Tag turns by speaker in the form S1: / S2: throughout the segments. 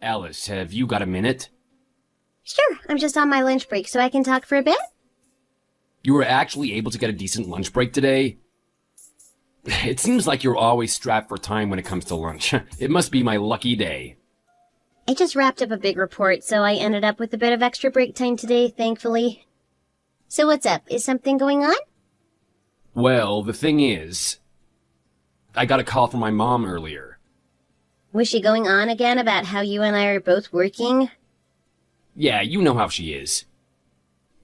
S1: Alice, have you got a minute?
S2: Sure, I'm just on my lunch break, so I can talk for a bit?
S1: You were actually able to get a decent lunch break today? It seems like you're always strapped for time when it comes to lunch. It must be my lucky day.
S2: I just wrapped up a big report, so I ended up with a bit of extra break time today, thankfully. So what's up? Is something going on?
S1: Well, the thing is, I got a call from my mom earlier.
S2: Was she going on again about how you and I are both working?
S1: Yeah, you know how she is.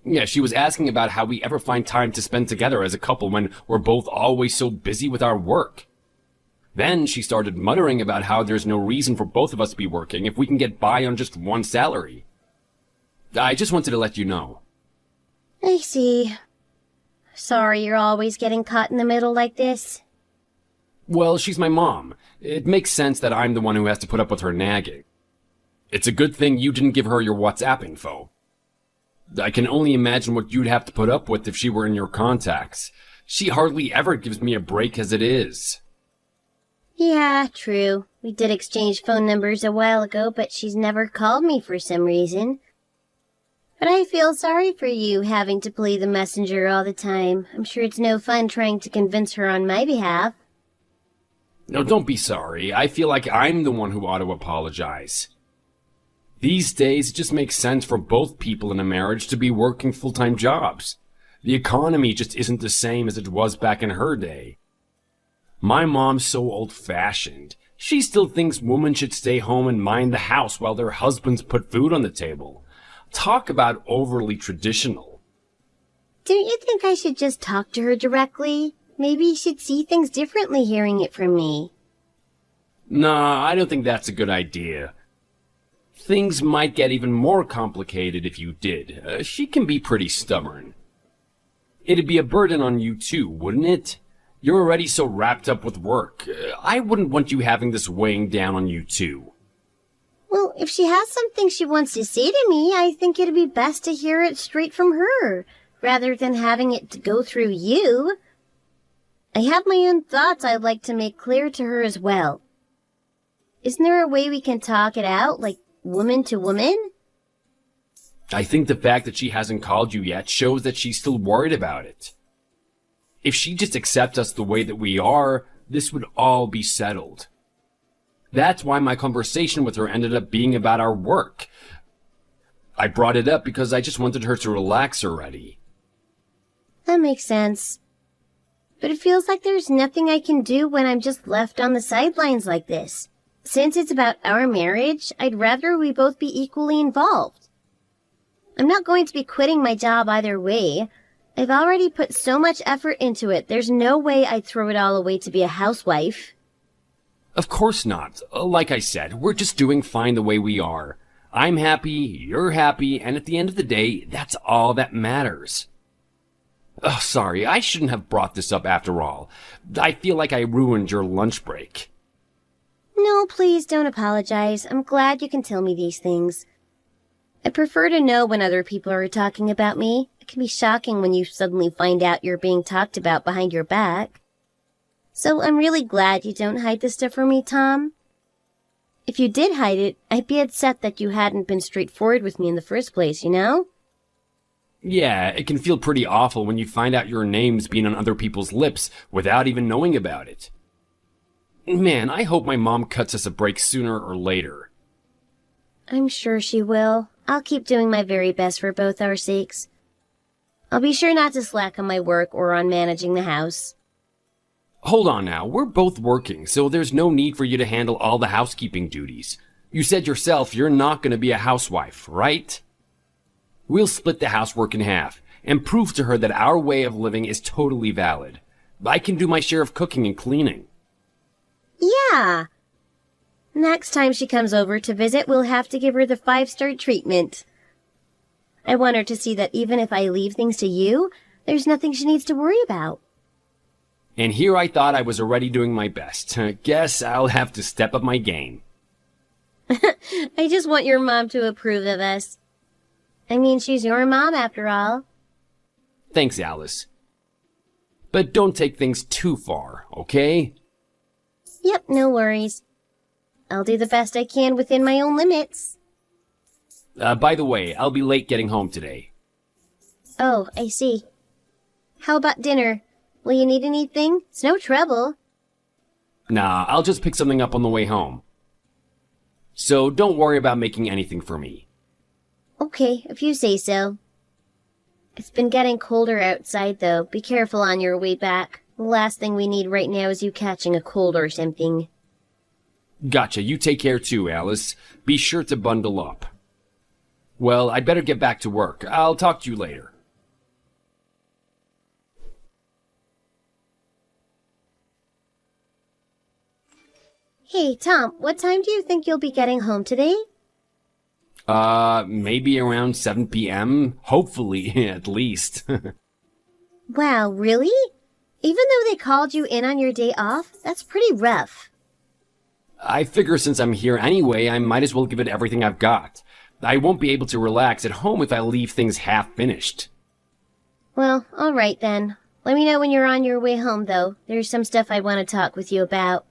S1: Yeah, she was asking about how we ever find time to spend together as a couple when we're both always so busy with our work. Then she started muttering about how there's no reason for both of us to be working if we can get by on just one salary. I just wanted to let you know.
S2: I see. Sorry you're always getting caught in the middle like this.
S1: Well, she's my mom. It makes sense that I'm the one who has to put up with her nagging. It's a good thing you didn't give her your WhatsApp info. I can only imagine what you'd have to put up with if she were in your contacts. She hardly ever gives me a break as it is.
S2: Yeah, true. We did exchange phone numbers a while ago, but she's never called me for some reason. But I feel sorry for you having to play the messenger all the time. I'm sure it's no fun trying to convince her on my behalf.
S1: No, don't be sorry. I feel like I'm the one who ought to apologize. These days, it just makes sense for both people in a marriage to be working full-time jobs. The economy just isn't the same as it was back in her day. My mom's so old-fashioned. She still thinks women should stay home and mind the house while their husbands put food on the table. Talk about overly traditional.
S2: Don't you think I should just talk to her directly? Maybe she'd see things differently hearing it from me.
S1: Nah, I don't think that's a good idea. Things might get even more complicated if you did. She can be pretty stubborn. It'd be a burden on you too, wouldn't it? You're already so wrapped up with work. I wouldn't want you having this weighing down on you too.
S2: Well, if she has something she wants to say to me, I think it'd be best to hear it straight from her, rather than having it to go through you. I have my own thoughts I'd like to make clear to her as well. Isn't there a way we can talk it out, like woman to woman?
S1: I think the fact that she hasn't called you yet shows that she's still worried about it. If she just accepts us the way that we are, this would all be settled. That's why my conversation with her ended up being about our work. I brought it up because I just wanted her to relax already.
S2: That makes sense. But it feels like there's nothing I can do when I'm just left on the sidelines like this. Since it's about our marriage, I'd rather we both be equally involved. I'm not going to be quitting my job either way. I've already put so much effort into it, there's no way I'd throw it all away to be a housewife.
S1: Of course not. Like I said, we're just doing fine the way we are. I'm happy, you're happy, and at the end of the day, that's all that matters. Oh, sorry, I shouldn't have brought this up after all. I feel like I ruined your lunch break.
S2: No, please don't apologize. I'm glad you can tell me these things. I prefer to know when other people are talking about me. It can be shocking when you suddenly find out you're being talked about behind your back. So I'm really glad you don't hide this stuff from me, Tom. If you did hide it, I'd be upset that you hadn't been straightforward with me in the first place, you know?
S1: Yeah, it can feel pretty awful when you find out your name's been on other people's lips without even knowing about it. Man, I hope my mom cuts us a break sooner or later.
S2: I'm sure she will. I'll keep doing my very best for both our sakes. I'll be sure not to slack on my work or on managing the house.
S1: Hold on now, we're both working, so there's no need for you to handle all the housekeeping duties. You said yourself you're not going to be a housewife, right? We'll split the housework in half and prove to her that our way of living is totally valid. I can do my share of cooking and cleaning.
S2: Yeah. Next time she comes over to visit, we'll have to give her the 5-star treatment. I want her to see that even if I leave things to you, there's nothing she needs to worry about.
S1: And here I thought I was already doing my best. Guess I'll have to step up my game.
S2: I just want your mom to approve of us. I mean, she's your mom after all.
S1: Thanks, Alice. But don't take things too far, okay?
S2: Yep, no worries. I'll do the best I can within my own limits.
S1: By the way, I'll be late getting home today.
S2: Oh, I see. How about dinner? Will you need anything? It's no trouble.
S1: Nah, I'll just pick something up on the way home. So don't worry about making anything for me.
S2: Okay, if you say so. It's been getting colder outside, though. Be careful on your way back. The last thing we need right now is you catching a cold or something.
S1: Gotcha, you take care too, Alice. Be sure to bundle up. Well, I'd better get back to work. I'll talk to you later.
S2: Hey, Tom, what time do you think you'll be getting home today?
S1: Maybe around 7 p.m.? Hopefully, at least.
S2: Wow, really? Even though they called you in on your day off, that's pretty rough.
S1: I figure since I'm here anyway, I might as well give it everything I've got. I won't be able to relax at home if I leave things half finished.
S2: Well, alright then. Let me know when you're on your way home, though. There's some stuff I want to talk with you about.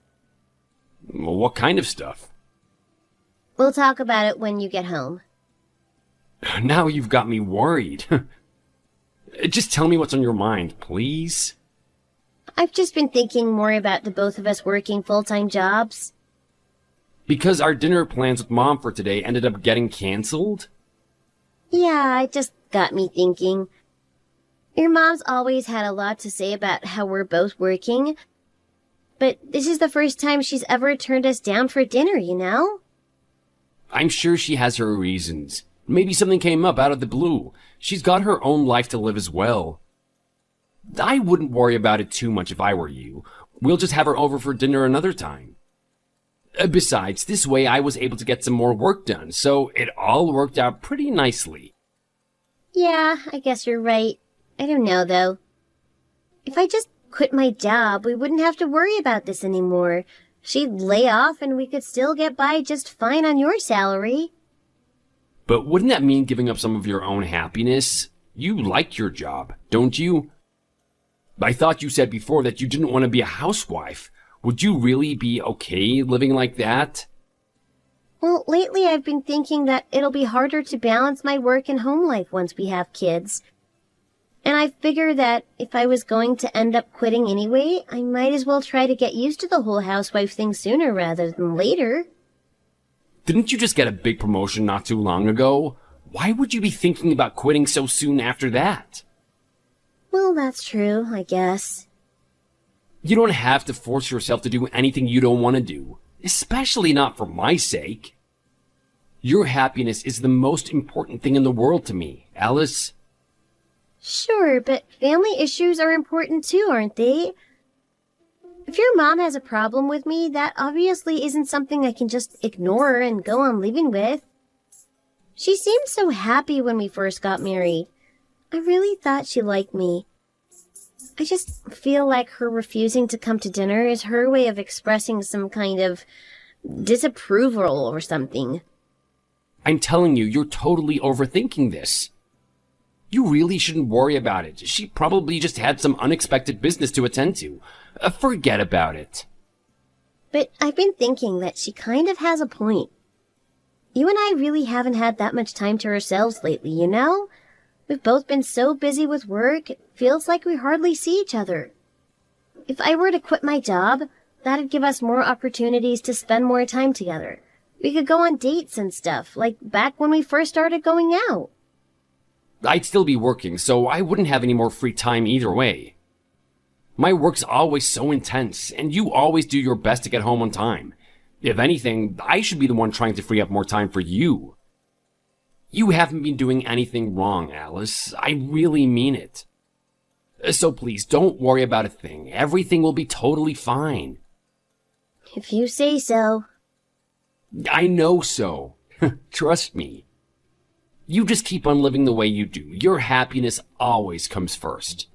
S1: What kind of stuff?
S2: We'll talk about it when you get home.
S1: Now you've got me worried. Just tell me what's on your mind, please.
S2: I've just been thinking more about the both of us working full-time jobs.
S1: Because our dinner plans with Mom for today ended up getting canceled?
S2: Yeah, it just got me thinking. Your mom's always had a lot to say about how we're both working, but this is the first time she's ever turned us down for dinner, you know?
S1: I'm sure she has her reasons. Maybe something came up out of the blue. She's got her own life to live as well. I wouldn't worry about it too much if I were you. We'll just have her over for dinner another time. Besides, this way I was able to get some more work done, so it all worked out pretty nicely.
S2: Yeah, I guess you're right. I don't know, though. If I just quit my job, we wouldn't have to worry about this anymore. She'd lay off and we could still get by just fine on your salary.
S1: But wouldn't that mean giving up some of your own happiness? You like your job, don't you? I thought you said before that you didn't want to be a housewife. Would you really be okay living like that?
S2: Well, lately I've been thinking that it'll be harder to balance my work and home life once we have kids. And I figure that if I was going to end up quitting anyway, I might as well try to get used to the whole housewife thing sooner rather than later.
S1: Didn't you just get a big promotion not too long ago? Why would you be thinking about quitting so soon after that?
S2: Well, that's true, I guess.
S1: You don't have to force yourself to do anything you don't want to do, especially not for my sake. Your happiness is the most important thing in the world to me, Alice.
S2: Sure, but family issues are important too, aren't they? If your mom has a problem with me, that obviously isn't something I can just ignore and go on living with. She seemed so happy when we first got married. I really thought she liked me. I just feel like her refusing to come to dinner is her way of expressing some kind of disapproval or something.
S1: I'm telling you, you're totally overthinking this. You really shouldn't worry about it. She probably just had some unexpected business to attend to. Forget about it.
S2: But I've been thinking that she kind of has a point. You and I really haven't had that much time to ourselves lately, you know? We've both been so busy with work, it feels like we hardly see each other. If I were to quit my job, that'd give us more opportunities to spend more time together. We could go on dates and stuff, like back when we first started going out.
S1: I'd still be working, so I wouldn't have any more free time either way. My work's always so intense, and you always do your best to get home on time. If anything, I should be the one trying to free up more time for you. You haven't been doing anything wrong, Alice. I really mean it. So please, don't worry about a thing. Everything will be totally fine.
S2: If you say so.
S1: I know so. Trust me. You just keep on living the way you do. Your happiness always comes first.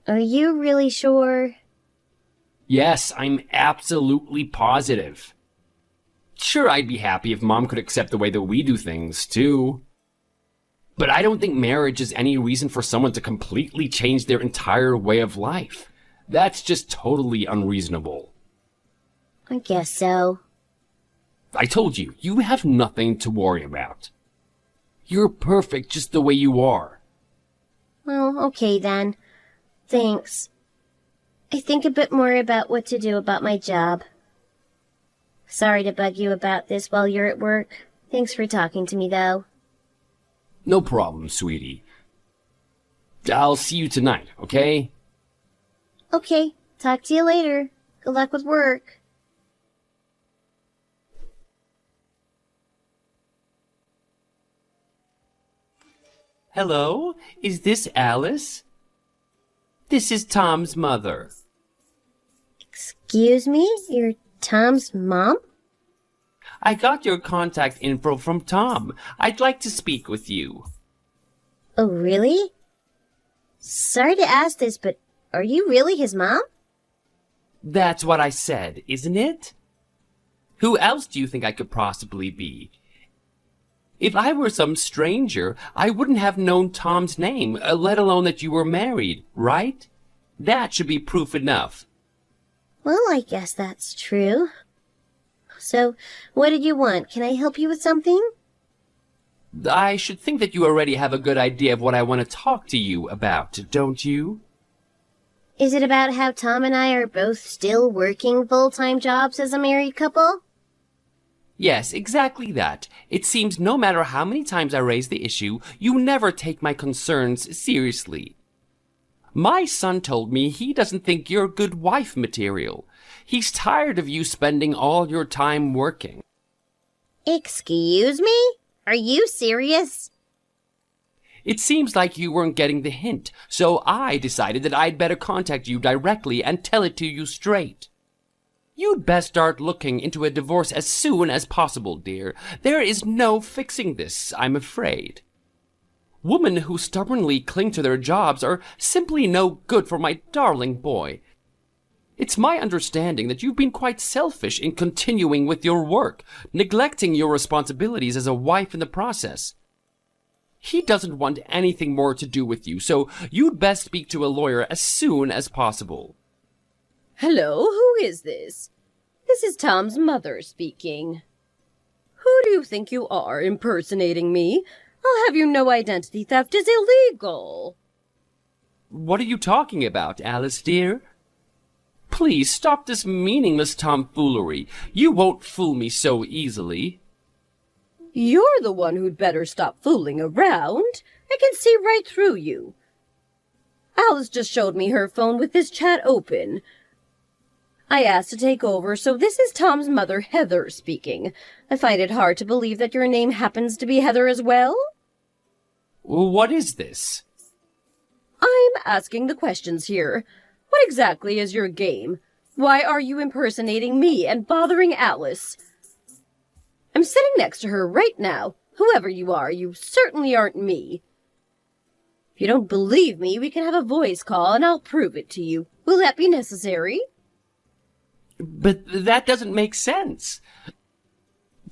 S2: Are you really sure?
S1: Yes, I'm absolutely positive. Sure, I'd be happy if Mom could accept the way that we do things, too. But I don't think marriage is any reason for someone to completely change their entire way of life. That's just totally unreasonable.
S2: I guess so.
S1: I told you, you have nothing to worry about. You're perfect just the way you are.
S2: Well, okay then. Thanks. I think a bit more about what to do about my job. Sorry to bug you about this while you're at work. Thanks for talking to me, though.
S1: No problem, sweetie. I'll see you tonight, okay?
S2: Okay, talk to you later. Good luck with work.
S3: Hello, is this Alice? This is Tom's mother.
S2: Excuse me? You're Tom's mom?
S3: I got your contact info from Tom. I'd like to speak with you.
S2: Oh, really? Sorry to ask this, but are you really his mom?
S3: That's what I said, isn't it? Who else do you think I could possibly be? If I were some stranger, I wouldn't have known Tom's name, let alone that you were married, right? That should be proof enough.
S2: Well, I guess that's true. So, what did you want? Can I help you with something?
S3: I should think that you already have a good idea of what I want to talk to you about, don't you?
S2: Is it about how Tom and I are both still working full-time jobs as a married couple?
S3: Yes, exactly that. It seems no matter how many times I raise the issue, you never take my concerns seriously. My son told me he doesn't think you're good wife material. He's tired of you spending all your time working.
S2: Excuse me? Are you serious?
S3: It seems like you weren't getting the hint, so I decided that I'd better contact you directly and tell it to you straight. You'd best start looking into a divorce as soon as possible, dear. There is no fixing this, I'm afraid. Women who stubbornly cling to their jobs are simply no good for my darling boy. It's my understanding that you've been quite selfish in continuing with your work, neglecting your responsibilities as a wife in the process. He doesn't want anything more to do with you, so you'd best speak to a lawyer as soon as possible.
S4: Hello, who is this? This is Tom's mother speaking. Who do you think you are, impersonating me? I'll have you know identity theft is illegal.
S3: What are you talking about, Alice dear? Please stop this meaningless tomfoolery. You won't fool me so easily.
S4: You're the one who'd better stop fooling around. I can see right through you. Alice just showed me her phone with this chat open. I asked to take over, so this is Tom's mother, Heather, speaking. I find it hard to believe that your name happens to be Heather as well.
S3: What is this?
S4: I'm asking the questions here. What exactly is your game? Why are you impersonating me and bothering Alice? I'm sitting next to her right now. Whoever you are, you certainly aren't me. If you don't believe me, we can have a voice call and I'll prove it to you. Will that be necessary?
S3: But that doesn't make sense.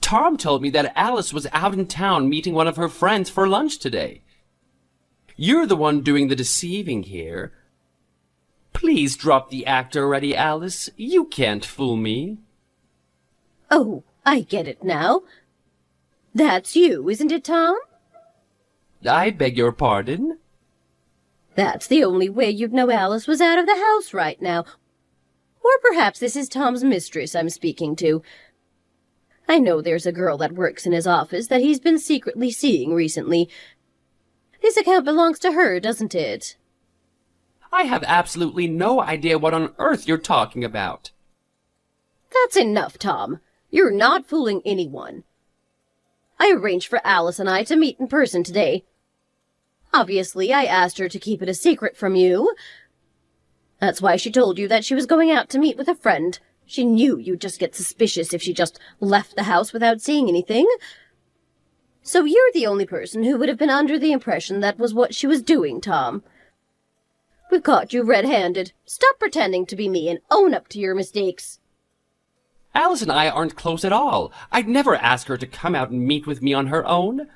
S3: Tom told me that Alice was out in town meeting one of her friends for lunch today. You're the one doing the deceiving here. Please drop the act already, Alice. You can't fool me.
S4: Oh, I get it now. That's you, isn't it, Tom?
S3: I beg your pardon?
S4: That's the only way you'd know Alice was out of the house right now. Or perhaps this is Tom's mistress I'm speaking to. I know there's a girl that works in his office that he's been secretly seeing recently. This account belongs to her, doesn't it?
S3: I have absolutely no idea what on earth you're talking about.
S4: That's enough, Tom. You're not fooling anyone. I arranged for Alice and I to meet in person today. Obviously, I asked her to keep it a secret from you. That's why she told you that she was going out to meet with a friend. She knew you'd just get suspicious if she just left the house without seeing anything. So you're the only person who would have been under the impression that was what she was doing, Tom. We've caught you red-handed. Stop pretending to be me and own up to your mistakes.
S3: Alice and I aren't close at all. I'd never ask her to come out and meet with me on her own.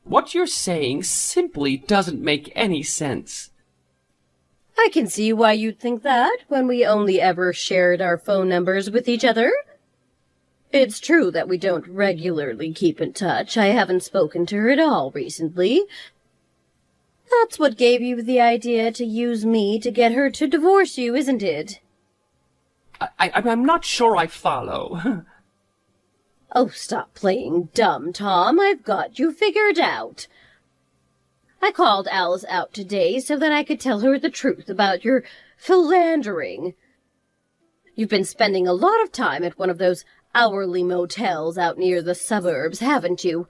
S3: What you're saying simply doesn't make any sense.
S4: I can see why you'd think that when we only ever shared our phone numbers with each other. It's true that we don't regularly keep in touch. I haven't spoken to her at all recently. That's what gave you the idea to use me to get her to divorce you, isn't it?
S3: I'm not sure I follow.
S4: Oh, stop playing dumb, Tom. I've got you figured out. I called Alice out today so that I could tell her the truth about your philandering. You've been spending a lot of time at one of those hourly motels out near the suburbs, haven't you?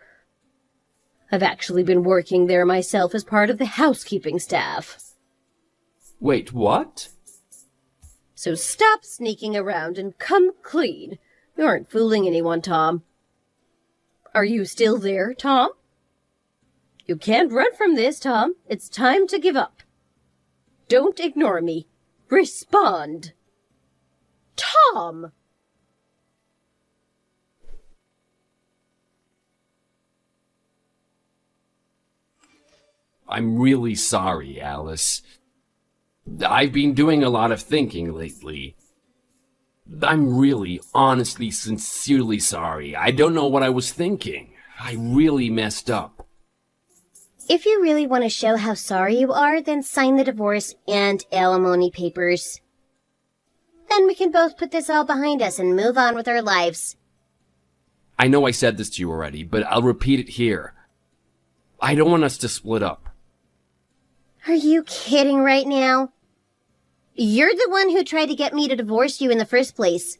S4: I've actually been working there myself as part of the housekeeping staff.
S3: Wait, what?
S4: So stop sneaking around and come clean. You aren't fooling anyone, Tom. Are you still there, Tom? You can't run from this, Tom. It's time to give up. Don't ignore me. Respond. Tom!
S1: I'm really sorry, Alice. I've been doing a lot of thinking lately. I'm really, honestly, sincerely sorry. I don't know what I was thinking. I really messed up.
S2: If you really want to show how sorry you are, then sign the divorce and alimony papers. Then we can both put this all behind us and move on with our lives.
S1: I know I said this to you already, but I'll repeat it here. I don't want us to split up.
S2: Are you kidding right now? You're the one who tried to get me to divorce you in the first place.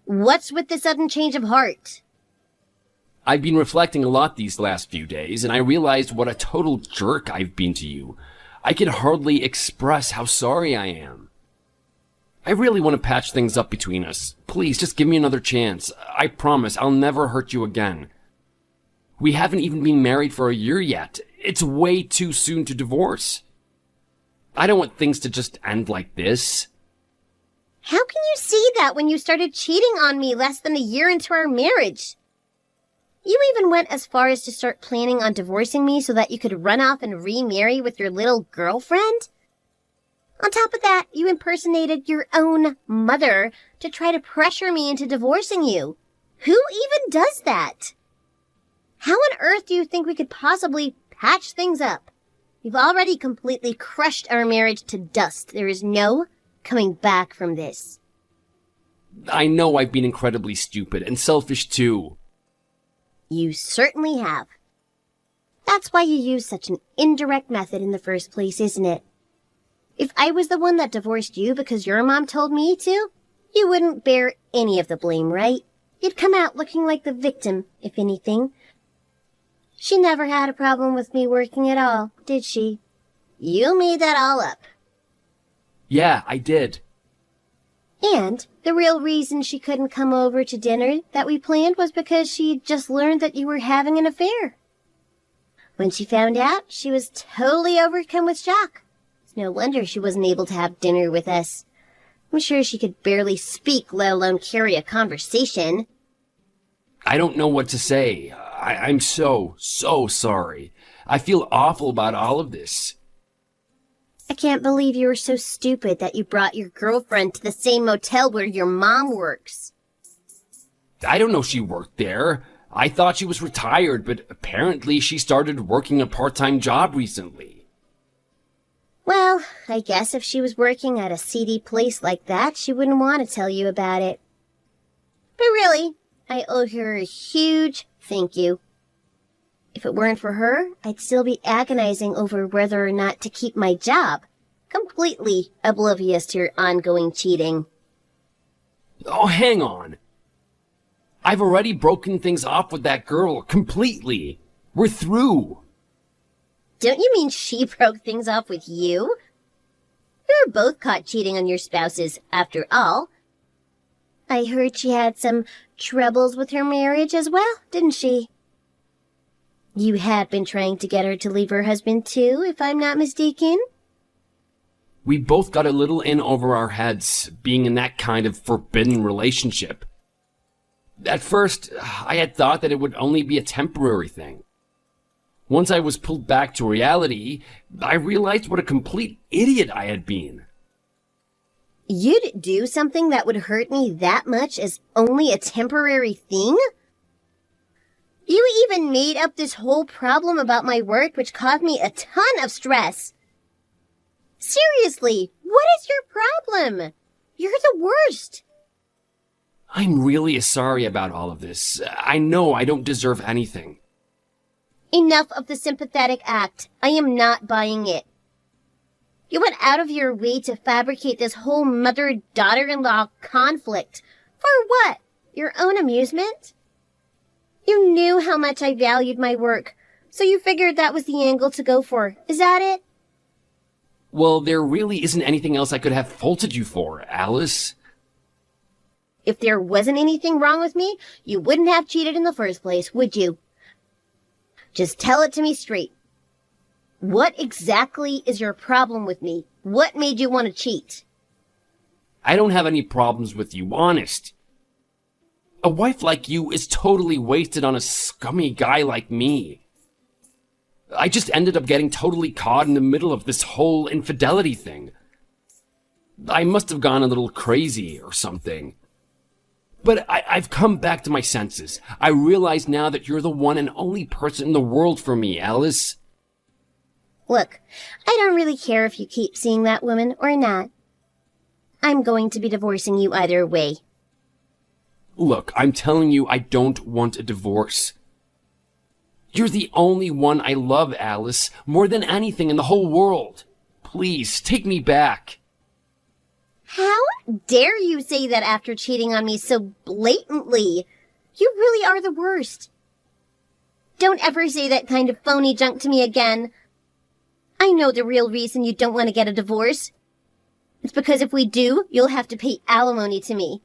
S2: What's with the sudden change of heart?
S1: I've been reflecting a lot these last few days, and I realized what a total jerk I've been to you. I can hardly express how sorry I am. I really want to patch things up between us. Please, just give me another chance. I promise I'll never hurt you again. We haven't even been married for a year yet. It's way too soon to divorce. I don't want things to just end like this.
S2: How can you see that when you started cheating on me less than a year into our marriage? You even went as far as to start planning on divorcing me so that you could run off and remarry with your little girlfriend? On top of that, you impersonated your own mother to try to pressure me into divorcing you. Who even does that? How on earth do you think we could possibly patch things up? You've already completely crushed our marriage to dust. There is no coming back from this.
S1: I know I've been incredibly stupid and selfish too.
S2: You certainly have. That's why you use such an indirect method in the first place, isn't it? If I was the one that divorced you because your mom told me to, you wouldn't bear any of the blame, right? You'd come out looking like the victim, if anything. She never had a problem with me working at all, did she? You made that all up.
S1: Yeah, I did.
S2: And the real reason she couldn't come over to dinner that we planned was because she'd just learned that you were having an affair. When she found out, she was totally overcome with shock. It's no wonder she wasn't able to have dinner with us. I'm sure she could barely speak, let alone carry a conversation.
S1: I don't know what to say. I'm so sorry. I feel awful about all of this.
S2: I can't believe you were so stupid that you brought your girlfriend to the same motel where your mom works.
S1: I don't know she worked there. I thought she was retired, but apparently she started working a part-time job recently.
S2: Well, I guess if she was working at a seedy place like that, she wouldn't want to tell you about it. But really, I owe her a huge thank you. If it weren't for her, I'd still be agonizing over whether or not to keep my job, completely oblivious to your ongoing cheating.
S1: Oh, hang on. I've already broken things off with that girl completely. We're through.
S2: Don't you mean she broke things off with you? You were both caught cheating on your spouses, after all. I heard she had some troubles with her marriage as well, didn't she? You had been trying to get her to leave her husband too, if I'm not mistaken?
S1: We both got a little in over our heads, being in that kind of forbidden relationship. At first, I had thought that it would only be a temporary thing. Once I was pulled back to reality, I realized what a complete idiot I had been.
S2: You'd do something that would hurt me that much as only a temporary thing? You even made up this whole problem about my work, which caused me a ton of stress. Seriously, what is your problem? You're the worst.
S1: I'm really sorry about all of this. I know I don't deserve anything.
S2: Enough of the sympathetic act. I am not buying it. You went out of your way to fabricate this whole mother-daughter-in-law conflict. For what? Your own amusement? You knew how much I valued my work, so you figured that was the angle to go for. Is that it?
S1: Well, there really isn't anything else I could have faulted you for, Alice.
S2: If there wasn't anything wrong with me, you wouldn't have cheated in the first place, would you? Just tell it to me straight. What exactly is your problem with me? What made you want to cheat?
S1: I don't have any problems with you, honest. A wife like you is totally wasted on a scummy guy like me. I just ended up getting totally caught in the middle of this whole infidelity thing. I must have gone a little crazy or something. But I've come back to my senses. I realize now that you're the one and only person in the world for me, Alice.
S2: Look, I don't really care if you keep seeing that woman or not. I'm going to be divorcing you either way.
S1: Look, I'm telling you, I don't want a divorce. You're the only one I love, Alice, more than anything in the whole world. Please, take me back.
S2: How dare you say that after cheating on me so blatantly? You really are the worst. Don't ever say that kind of phony junk to me again. I know the real reason you don't want to get a divorce. It's because if we do, you'll have to pay alimony to me.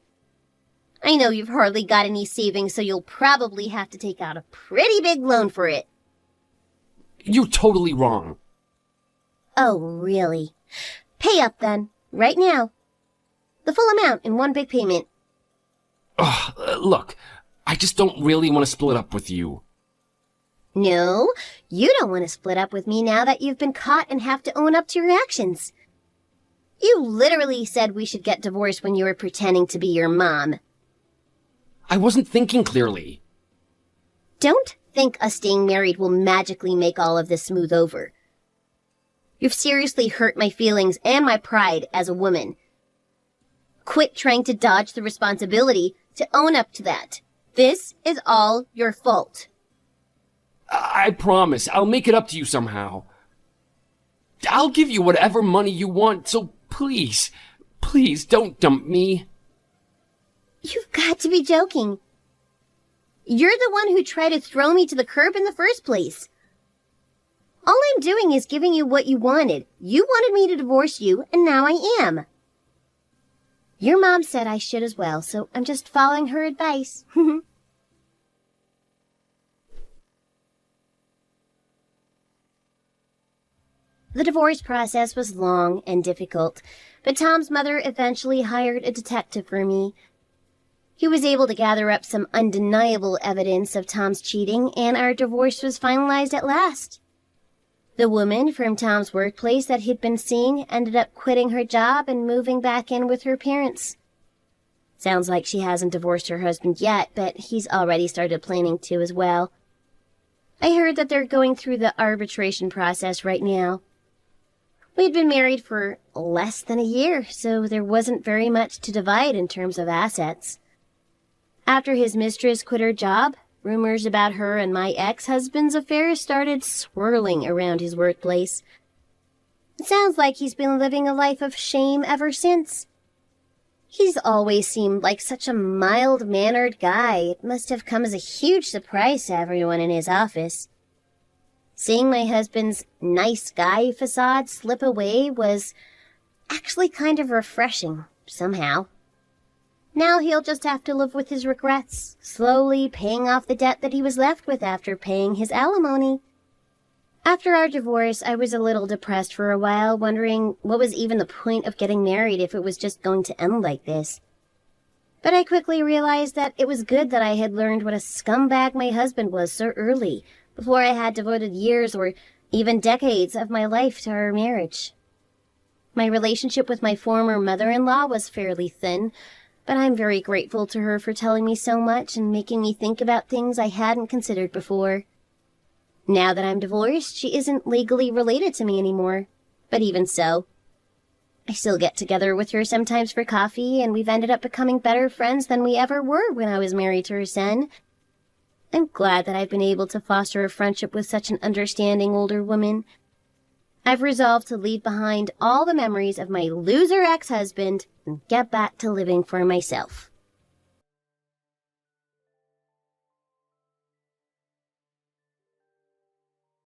S2: I know you've hardly got any savings, so you'll probably have to take out a pretty big loan for it.
S1: You're totally wrong.
S2: Oh, really? Pay up then, right now. The full amount in one big payment.
S1: Look, I just don't really want to split up with you.
S2: No, you don't want to split up with me now that you've been caught and have to own up to your actions. You literally said we should get divorced when you were pretending to be your mom.
S1: I wasn't thinking clearly.
S2: Don't think us staying married will magically make all of this smooth over. You've seriously hurt my feelings and my pride as a woman. Quit trying to dodge the responsibility to own up to that. This is all your fault.
S1: I promise, I'll make it up to you somehow. I'll give you whatever money you want, so please, please don't dump me.
S2: You've got to be joking. You're the one who tried to throw me to the curb in the first place. All I'm doing is giving you what you wanted. You wanted me to divorce you, and now I am. Your mom said I should as well, so I'm just following her advice. The divorce process was long and difficult, but Tom's mother eventually hired a detective for me. He was able to gather up some undeniable evidence of Tom's cheating, and our divorce was finalized at last. The woman from Tom's workplace that he'd been seeing ended up quitting her job and moving back in with her parents. Sounds like she hasn't divorced her husband yet, but he's already started planning to as well. I heard that they're going through the arbitration process right now. We'd been married for less than a year, so there wasn't very much to divide in terms of assets. After his mistress quit her job, rumors about her and my ex-husband's affairs started swirling around his workplace. It sounds like he's been living a life of shame ever since. He's always seemed like such a mild-mannered guy. It must have come as a huge surprise to everyone in his office. Seeing my husband's nice guy facade slip away was actually kind of refreshing, somehow. Now he'll just have to live with his regrets, slowly paying off the debt that he was left with after paying his alimony. After our divorce, I was a little depressed for a while, wondering what was even the point of getting married if it was just going to end like this. But I quickly realized that it was good that I had learned what a scumbag my husband was so early, before I had devoted years or even decades of my life to our marriage. My relationship with my former mother-in-law was fairly thin, but I'm very grateful to her for telling me so much and making me think about things I hadn't considered before. Now that I'm divorced, she isn't legally related to me anymore, but even so, I still get together with her sometimes for coffee, and we've ended up becoming better friends than we ever were when I was married to her son. I'm glad that I've been able to foster a friendship with such an understanding older woman. I've resolved to leave behind all the memories of my loser ex-husband and get back to living for myself.